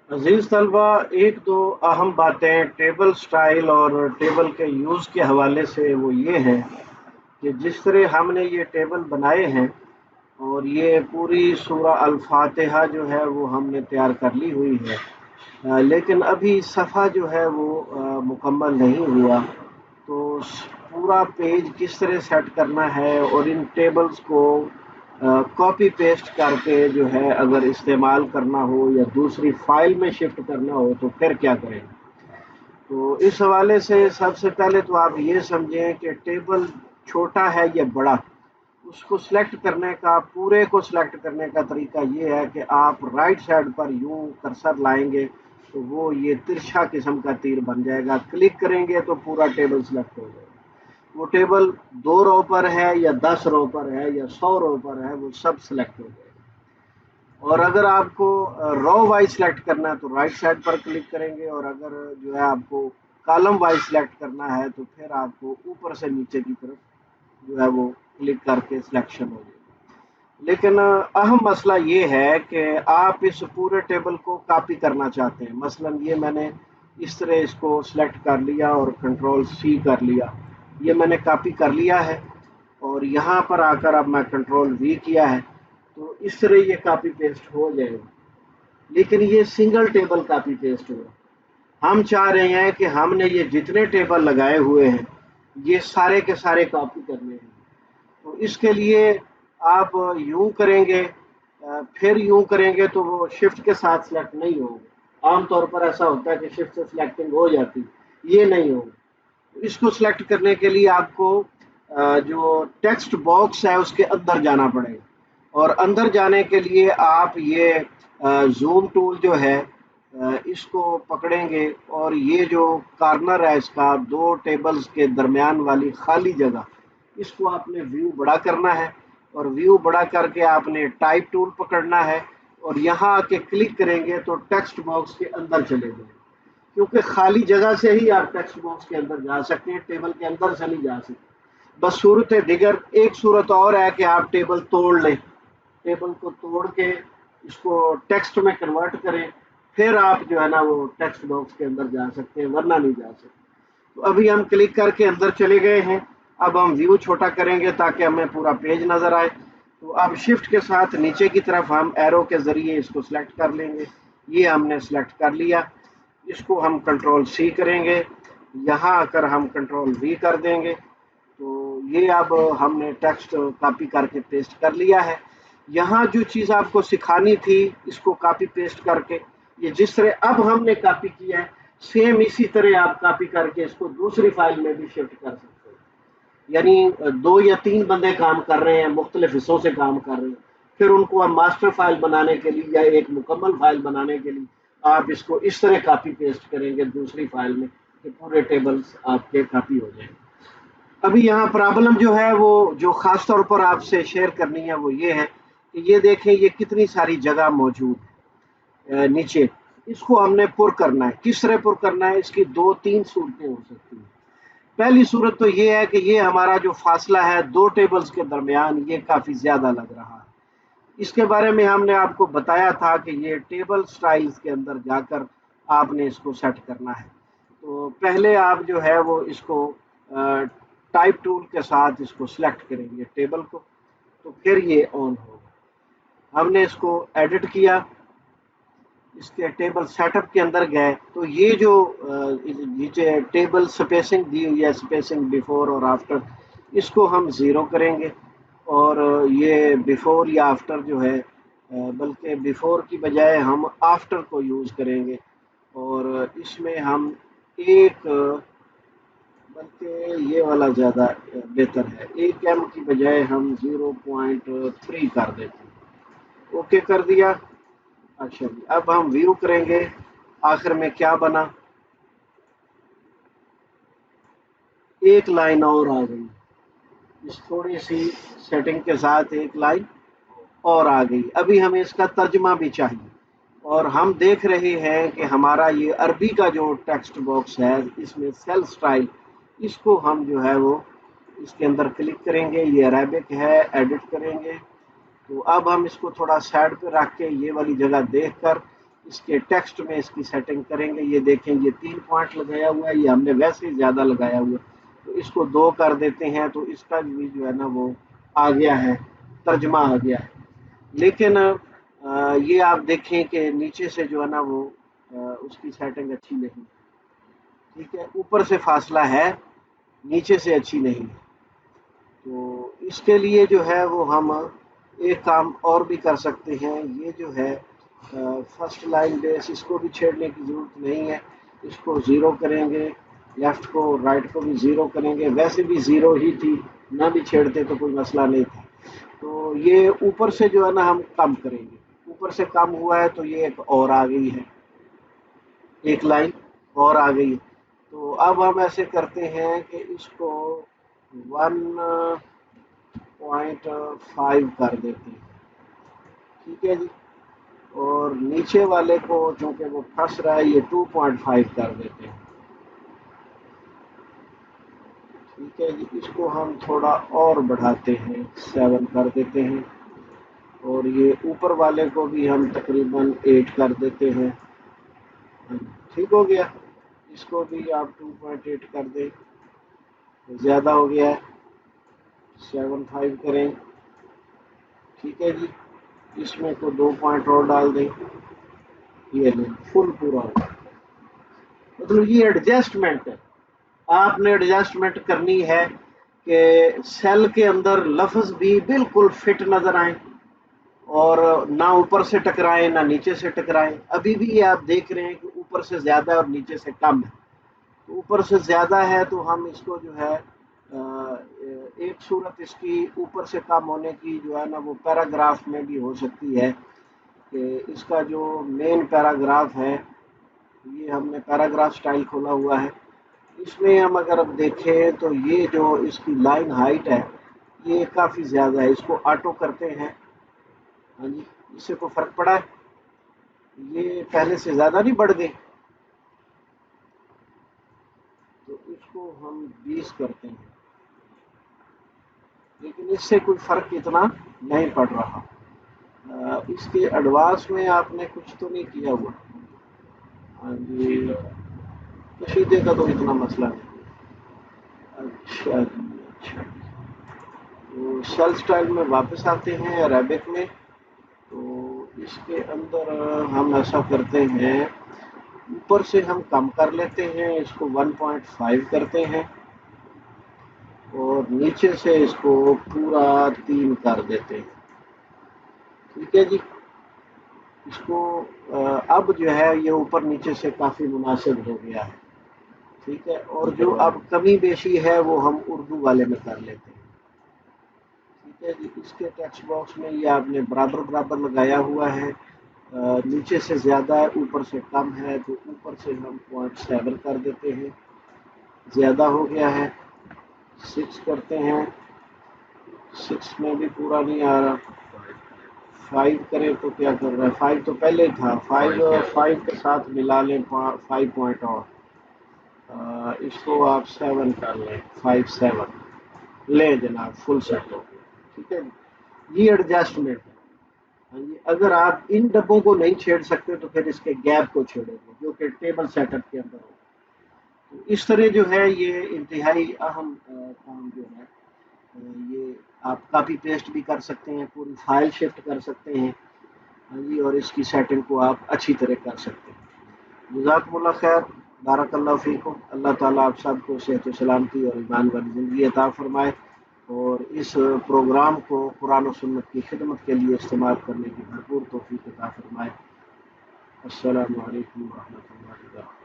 अजीज तलबा, एक दो अहम बातें टेबल स्टाइल और टेबल के यूज़ के हवाले से वो ये हैं कि जिस तरह हमने ये टेबल बनाए हैं और ये पूरी सूरा अल फातिहा जो है वो हमने तैयार कर ली हुई है। लेकिन अभी सफ़ा जो है वो मुकम्मल नहीं हुआ। तो पूरा पेज किस तरह सेट करना है और इन टेबल्स को कॉपी पेस्ट करके जो है अगर इस्तेमाल करना हो या दूसरी फाइल में शिफ्ट करना हो तो फिर क्या करें। तो इस हवाले से सबसे पहले तो आप ये समझें कि टेबल छोटा है या बड़ा। उसको सिलेक्ट करने का, पूरे को सिलेक्ट करने का तरीका ये है कि आप राइट साइड पर यूं कर्सर लाएंगे तो वो ये तिरछा किस्म का तीर बन जाएगा। क्लिक करेंगे तो पूरा टेबल सिलेक्ट हो जाएगा। वो टेबल 2 रो पर है या 10 रो पर है या 100 रो पर है, वो सब सिलेक्ट हो जाएगा। और अगर आपको रो वाइज सिलेक्ट करना है तो राइट साइड पर क्लिक करेंगे, और अगर जो है आपको कॉलम वाइज सिलेक्ट करना है तो फिर आपको ऊपर से नीचे की तरफ जो है वो क्लिक करके सिलेक्शन हो जाएगी। लेकिन अहम मसला ये है कि आप इस पूरे टेबल को कॉपी करना चाहते हैं। मसलन ये मैंने इस तरह इसको सिलेक्ट कर लिया और कंट्रोल सी कर लिया, ये मैंने कॉपी कर लिया है। और यहाँ पर आकर अब मैं कंट्रोल वी किया है तो इस तरह ये कॉपी पेस्ट हो जाएगा। लेकिन ये सिंगल टेबल कॉपी पेस्ट हुआ। हम चाह रहे हैं कि हमने ये जितने टेबल लगाए हुए हैं ये सारे के सारे कॉपी करने हैं। तो इसके लिए आप यूं करेंगे, फिर यूं करेंगे तो वो शिफ्ट के साथ सिलेक्ट नहीं होगा। आमतौर पर ऐसा होता है कि शिफ्ट से सिलेक्टिंग हो जाती, ये नहीं होगा। तो इसको सिलेक्ट करने के लिए आपको जो टेक्स्ट बॉक्स है उसके अंदर जाना पड़ेगा। और अंदर जाने के लिए आप ये जूम टूल जो है इसको पकड़ेंगे, और ये जो कॉर्नर है इसका, दो टेबल्स के दरमियान वाली खाली जगह, इसको आपने व्यू बड़ा करना है। और व्यू बड़ा करके आपने टाइप टूल पकड़ना है और यहाँ आके क्लिक करेंगे तो टेक्स्ट बॉक्स के अंदर चले जाएंगे। क्योंकि खाली जगह से ही आप टेक्स्ट बॉक्स के अंदर जा सकते हैं, टेबल के अंदर से नहीं जा सकते। बस सूरत दिगर एक सूरत और है कि आप टेबल तोड़ लें, टेबल को तोड़ के इसको टेक्स्ट में कन्वर्ट करें, फिर आप जो है ना वो टेक्स्ट बॉक्स के अंदर जा सकते हैं, वरना नहीं जा सकते। तो अभी हम क्लिक करके अंदर चले गए हैं। अब हम व्यू छोटा करेंगे ताकि हमें पूरा पेज नजर आए। तो अब शिफ्ट के साथ नीचे की तरफ हम एरो के जरिए इसको सिलेक्ट कर लेंगे। ये हमने सिलेक्ट कर लिया। इसको हम कंट्रोल सी करेंगे, यहाँ आकर हम कंट्रोल वी कर देंगे। तो ये अब हमने टेक्स्ट कॉपी करके पेस्ट कर लिया है। यहाँ जो चीज़ आपको सिखानी थी इसको कॉपी पेस्ट करके, ये जिस तरह अब हमने कॉपी किया है सेम इसी तरह आप कॉपी करके इसको दूसरी फाइल में भी शिफ्ट कर सकते हैं। यानी 2 या 3 बंदे काम कर रहे हैं, मुख्तलिफ हिस्सों से काम कर रहे हैं, फिर उनको आप मास्टर फाइल बनाने के लिए या एक मुकम्मल फाइल बनाने के लिए आप इसको इस तरह कॉपी पेस्ट करेंगे दूसरी फाइल में कि पूरे टेबल्स आपके कॉपी हो जाएंगे। अभी यहाँ प्रॉब्लम जो है वो जो खास तौर पर आपसे शेयर करनी है वो ये है कि ये देखें ये कितनी सारी जगह मौजूद है नीचे। इसको हमने पुर करना है। किस तरह पुर करना है, इसकी 2-3 सूरतें हो सकती हैं। पहली सूरत तो ये है कि ये हमारा जो फासला है दो टेबल्स के दरमियान ये काफ़ी ज़्यादा लग रहा है। इसके बारे में हमने आपको बताया था कि ये टेबल स्टाइल्स के अंदर जाकर आपने इसको सेट करना है। तो पहले आप जो है वो इसको टाइप टूल के साथ इसको सिलेक्ट करेंगे टेबल को, तो फिर ये ऑन होगा। हमने इसको एडिट किया, इसके टेबल सेटअप के अंदर गए तो ये जो नीचे टेबल स्पेसिंग दी हुई है, स्पेसिंग बिफोर और आफ्टर, इसको हम ज़ीरो करेंगे। और ये बिफोर या आफ्टर जो है, बल्कि बिफोर की बजाय हम आफ्टर को यूज़ करेंगे। और इसमें हम एक बल्कि ये वाला ज़्यादा बेहतर है, 1 M की बजाय हम 0.3 कर देते हैं। ओके कर दिया। अच्छा जी, अब हम व्यू करेंगे आखिर में क्या बना। एक लाइन और आ गई, इस थोड़ी सी सेटिंग के साथ एक लाइन और आ गई। अभी हमें इसका तर्जमा भी चाहिए, और हम देख रहे हैं कि हमारा ये अरबी का जो टेक्स्ट बॉक्स है इसमें सेल स्टाइल, इसको हम जो है वो इसके अंदर क्लिक करेंगे। ये अरेबिक है, एडिट करेंगे। तो अब हम इसको थोड़ा साइड पे रख के ये वाली जगह देखकर اس کے ٹیکسٹ میں اس کی سیٹنگ کریں گے. یہ دیکھیں یہ 3 پوائنٹ لگایا ہوا ہے, یہ ہم نے ویسے ہی زیادہ لگایا ہوا ہے, تو اس کو 2 کر دیتے ہیں تو اس کا بھی جو ہے نا وہ آ گیا ہے, ترجمہ آ گیا ہے. لیکن یہ آپ دیکھیں کہ نیچے سے جو ہے نا وہ اس کی سیٹنگ اچھی نہیں, ٹھیک ہے, اوپر سے فاصلہ ہے, نیچے سے اچھی نہیں ہے. تو اس کے لیے جو ہے وہ ہم ایک کام اور بھی کر سکتے ہیں. یہ جو ہے فرسٹ لائن بیس, اس کو بھی چھیڑنے کی ضرورت نہیں ہے. اس کو 0 کریں گے, لیفٹ کو رائٹ کو بھی 0 کریں گے, ویسے بھی 0 ہی تھی, نہ بھی چھیڑتے تو کوئی مسئلہ نہیں تھا. تو یہ اوپر سے جو ہے نا ہم کم کریں گے, اوپر سے کم ہوا ہے تو یہ ایک اور آ گئی ہے, ایک لائن اور آ گئی. تو اب ہم ایسے کرتے ہیں کہ اس کو 1.5 کر دیتے ہیں, ٹھیک ہے جی. اور نیچے والے کو چونکہ وہ پھنس رہا ہے, یہ 2.5 کر دیتے ہیں, ٹھیک ہے جی. اس کو ہم تھوڑا اور بڑھاتے ہیں, 7 کر دیتے ہیں. اور یہ اوپر والے کو بھی ہم تقریباً 8 کر دیتے ہیں. ٹھیک ہو گیا. اس کو بھی آپ 2.8 کر دیں, زیادہ ہو گیا ہے, 7.5 کریں, ٹھیک ہے جی. اس میں کو 2 پوائنٹ اور ڈال دیں, یہ نہیں فل پورا ہو. مطلب یہ ایڈجسٹمنٹ ہے, آپ نے ایڈجسٹمنٹ کرنی ہے کہ سیل کے اندر لفظ بھی بالکل فٹ نظر آئیں, اور نہ اوپر سے ٹکرائیں نہ نیچے سے ٹکرائیں. ابھی بھی یہ آپ دیکھ رہے ہیں کہ اوپر سے زیادہ ہے اور نیچے سے کم ہے. تو اوپر سے زیادہ ہے تو ہم اس کو جو ہے ایک صورت اس کی اوپر سے کم ہونے کی جو ہے نا وہ پیراگراف میں بھی ہو سکتی ہے, کہ اس کا جو مین پیراگراف ہے, یہ ہم نے پیراگراف سٹائل کھولا ہوا ہے, اس میں ہم اگر اب دیکھیں تو یہ جو اس کی لائن ہائٹ ہے یہ کافی زیادہ ہے. اس کو آٹو کرتے ہیں, ہاں جی, اس سے کوئی فرق پڑا ہے, یہ پہلے سے زیادہ نہیں بڑھ گئی. تو اس کو ہم 20 کرتے ہیں, لیکن اس سے کوئی فرق اتنا نہیں پڑ رہا. اس کے ایڈوانس میں آپ نے کچھ تو نہیں کیا ہوا, ہاں جی, کشیدے کا تو اتنا مسئلہ نہیں. اچھا جی, اچھا جی. تو سیل سٹائل میں واپس آتے ہیں عربک میں. تو اس کے اندر ہم ایسا کرتے ہیں, اوپر سے ہم کم کر لیتے ہیں, اس کو 1.5 کرتے ہیں, اور نیچے سے اس کو پورا 3 کر دیتے ہیں, ٹھیک ہے جی. اس کو اب جو ہے یہ اوپر نیچے سے کافی مناسب ہو گیا ہے, ٹھیک ہے. اور جو اب کمی بیشی ہے وہ ہم اردو والے میں کر لیتے ہیں, ٹھیک ہے جی. اس کے ٹیکسٹ باکس میں یہ آپ نے برابر برابر لگایا ہوا ہے, نیچے سے زیادہ ہے اوپر سے کم ہے, تو اوپر سے ہم 0.7 کر دیتے ہیں, زیادہ ہو گیا ہے, 6 کرتے ہیں, 6 میں بھی پورا نہیں آ رہا. 5 کریں تو کیا کر رہا ہے, 5 تو پہلے تھا, 5 کے ساتھ ملا لیں 5 پوائنٹ اور, اس کو آپ 7 کر لیں, 5 7 لیں جناب, فل سیٹ ہو گیا, ٹھیک ہے. یہ ایڈجسٹمنٹ ہے, ہاں جی. اگر آپ ان ڈبوں کو نہیں چھیڑ سکتے تو پھر اس کے گیپ کو چھیڑیں گے جو کہ ٹیبل سیٹ اپ کے اندر ہو. تو اس طرح جو ہے یہ انتہائی اہم کام جو ہے, یہ آپ کاپی پیسٹ بھی کر سکتے ہیں, پوری فائل شفٹ کر سکتے ہیں, ہاں جی, اور اس کی سیٹنگ کو آپ اچھی طرح کر سکتے ہیں. جزاکم اللہ خیر, بارک اللہ فیکم. اللہ تعالیٰ آپ سب کو صحت و سلامتی اور ایمان والی زندگی عطا فرمائے, اور اس پروگرام کو قرآن و سنت کی خدمت کے لیے استعمال کرنے کی بھرپور توفیق عطا فرمائے. السلام علیکم ورحمۃ اللہ وبرکاتہ.